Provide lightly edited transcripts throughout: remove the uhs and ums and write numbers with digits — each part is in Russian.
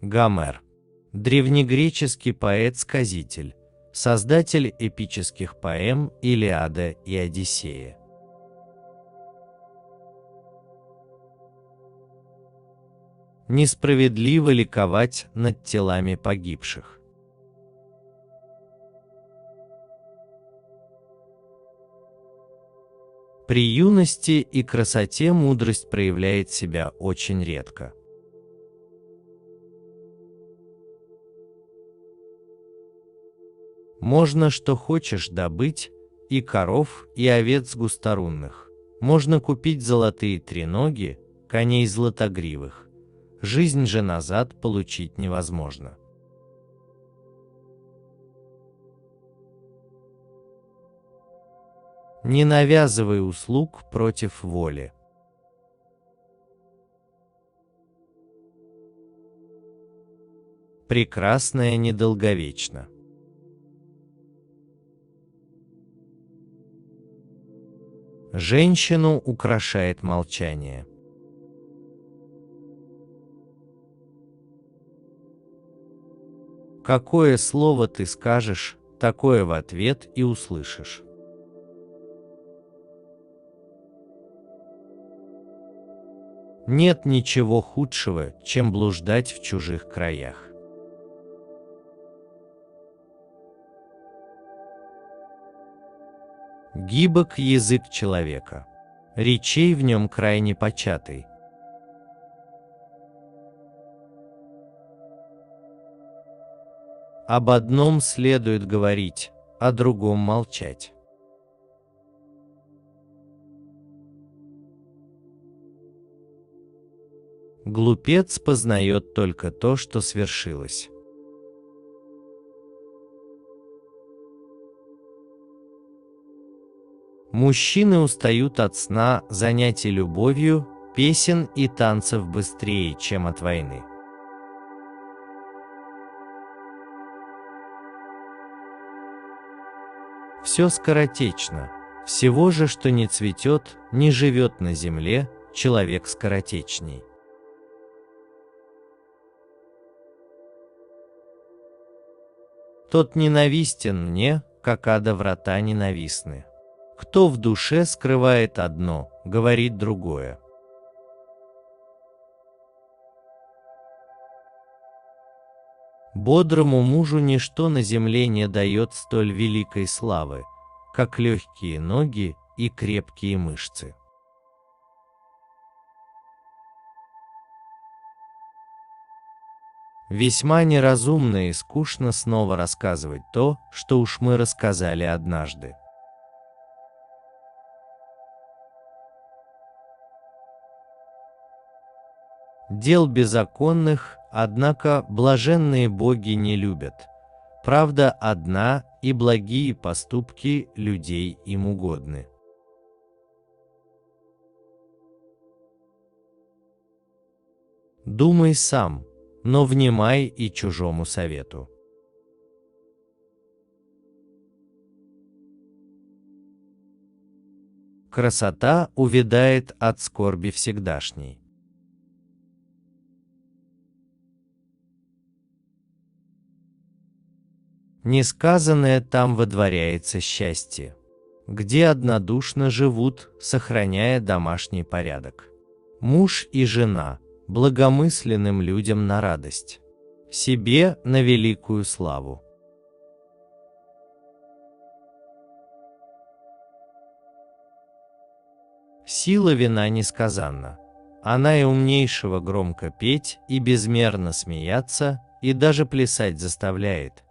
Гомер. Древнегреческий поэт-сказитель, создатель эпических поэм «Илиада» и «Одиссея». Несправедливо ликовать над телами погибших. При юности и красоте мудрость проявляет себя очень редко. Можно что хочешь добыть, и коров, и овец густорунных. Можно купить золотые треноги, коней златогривых. Жизнь же назад получить невозможно. Не навязывай услуг против воли. Прекрасное недолговечно. Женщину украшает молчание. Какое слово ты скажешь, такое в ответ и услышишь. Нет ничего худшего, чем блуждать в чужих краях. Гибок язык человека. Речей в нем крайне початый. Об одном следует говорить, о другом молчать. Глупец познает только то, что свершилось. Мужчины устают от сна, занятий любовью, песен и танцев быстрее, чем от войны. Все скоротечно. Всего же, что не цветет, не живет на земле, человек скоротечней. Тот ненавистен мне, как ада врата ненавистны. Кто в душе скрывает одно, говорит другое. Бодрому мужу ничто на земле не дает столь великой славы, как легкие ноги и крепкие мышцы. Весьма неразумно и скучно снова рассказывать то, что уж мы рассказали однажды. Дел беззаконных, однако, блаженные боги не любят. Правда одна, и благие поступки людей им угодны. Думай сам, но внимай и чужому совету. Красота увядает от скорби всегдашней. Несказанное там водворяется счастье, где однодушно живут, сохраняя домашний порядок. Муж и жена, благомысленным людям на радость, себе на великую славу. Сила вина несказанна. Она и умнейшего громко петь, и безмерно смеяться, и даже плясать заставляет.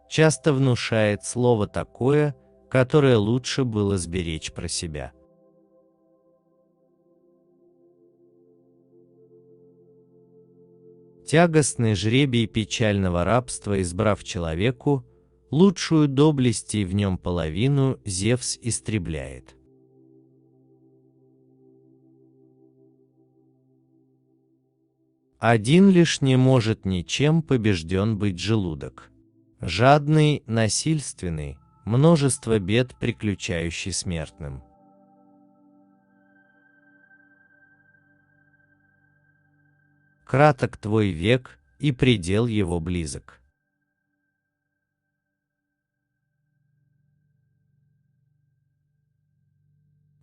Часто внушает слово такое, которое лучше было сберечь про себя. Тягостный жребий печального рабства, избрав человеку, лучшую доблесть и в нем половину Зевс истребляет. Один лишь не может ничем побежден быть желудок. Жадный, насильственный, множество бед приключающий смертным. Краток твой век, и предел его близок.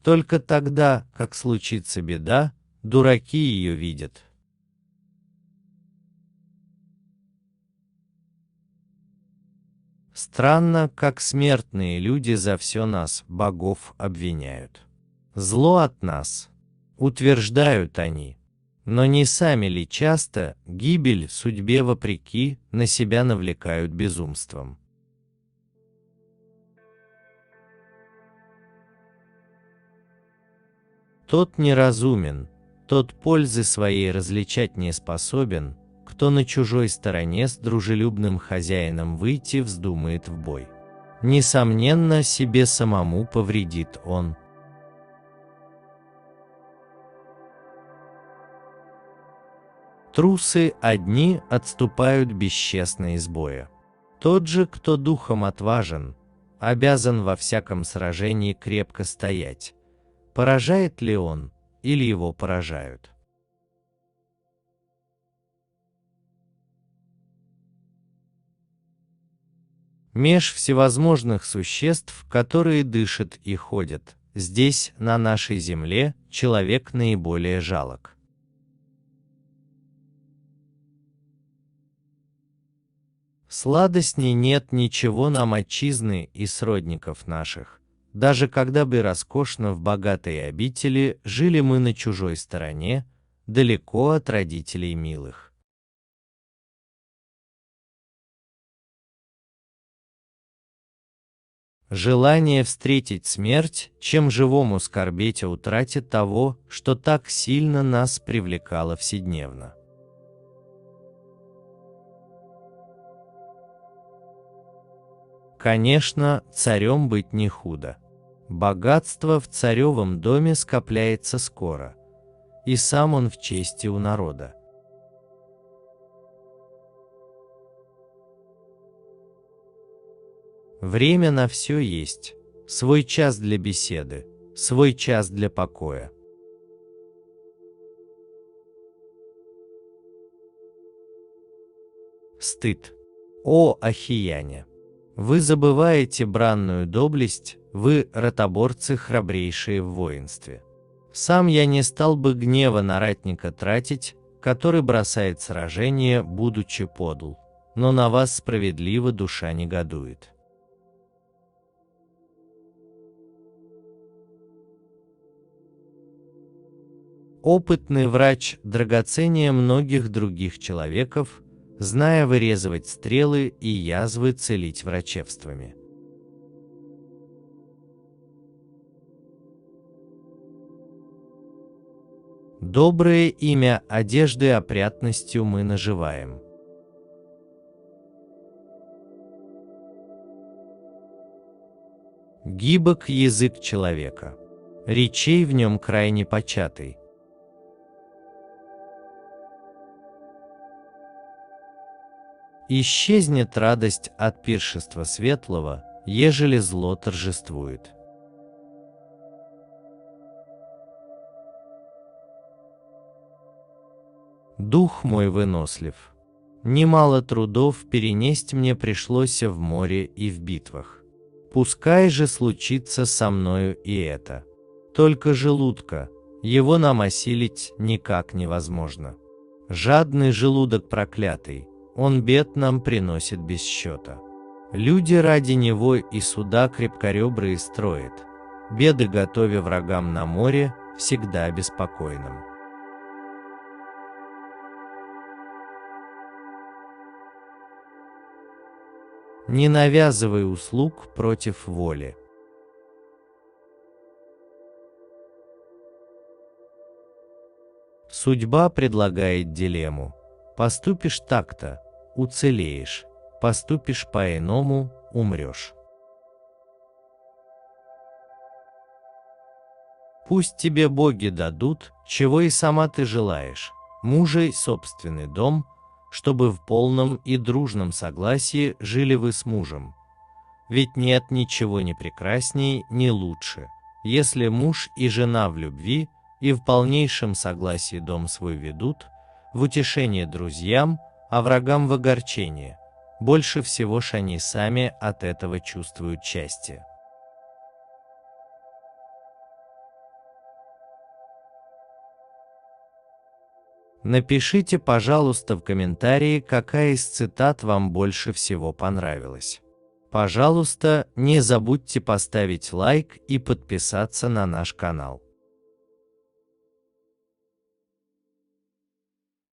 Только тогда, как случится беда, дураки ее видят. Странно, как смертные люди за все нас, богов, обвиняют. Зло от нас, утверждают они. Но не сами ли часто, гибель судьбе вопреки, на себя навлекают безумством? Тот неразумен, тот пользы своей различать не способен, кто на чужой стороне с дружелюбным хозяином выйти вздумает в бой. Несомненно, себе самому повредит он. Трусы одни отступают бесчестно из боя. Тот же, кто духом отважен, обязан во всяком сражении крепко стоять. Поражает ли он, или его поражают? Меж всевозможных существ, которые дышат и ходят, здесь, на нашей земле, человек наиболее жалок. Сладостней нет ничего нам отчизны и сродников наших. Даже когда бы роскошно в богатой обители жили мы на чужой стороне, далеко от родителей милых. Желание встретить смерть, чем живому скорбеть о утрате того, что так сильно нас привлекало вседневно. Конечно, царем быть не худо. Богатство в царевом доме скопляется скоро, и сам он в чести у народа. Время на все есть, свой час для беседы, свой час для покоя. Стыд. О, ахияне! Вы забываете бранную доблесть, вы, ротоборцы храбрейшие в воинстве. Сам я не стал бы гнева на ратника тратить, который бросает сражение, будучи подл, но на вас справедливо душа негодует. Опытный врач драгоценнее многих других человеков, зная вырезывать стрелы и язвы целить врачевствами. Доброе имя одежды опрятностью мы наживаем. Гибок язык человека, речей в нем крайне початый. Исчезнет радость от пиршества светлого, ежели зло торжествует. Дух мой вынослив. Немало трудов перенесть мне пришлось в море и в битвах. Пускай же случится со мною и это. Только желудка, его нам осилить никак невозможно. Жадный желудок проклятый, он бед нам приносит без счета. Люди ради него и суда крепкоребрые строят, беды готовя врагам на море, всегда беспокойным. Не навязывай услуг против воли. Судьба предлагает дилемму. Поступишь так-то — уцелеешь, поступишь по-иному — умрешь. Пусть тебе боги дадут, чего и сама ты желаешь, мужа и собственный дом, чтобы в полном и дружном согласии жили вы с мужем. Ведь нет ничего ни прекрасней, ни лучше, если муж и жена в любви и в полнейшем согласии дом свой ведут, в утешение друзьям, а врагам в огорчение. Больше всего ж они сами от этого чувствуют счастье. Напишите, пожалуйста, в комментарии, какая из цитат вам больше всего понравилась. Пожалуйста, не забудьте поставить лайк и подписаться на наш канал.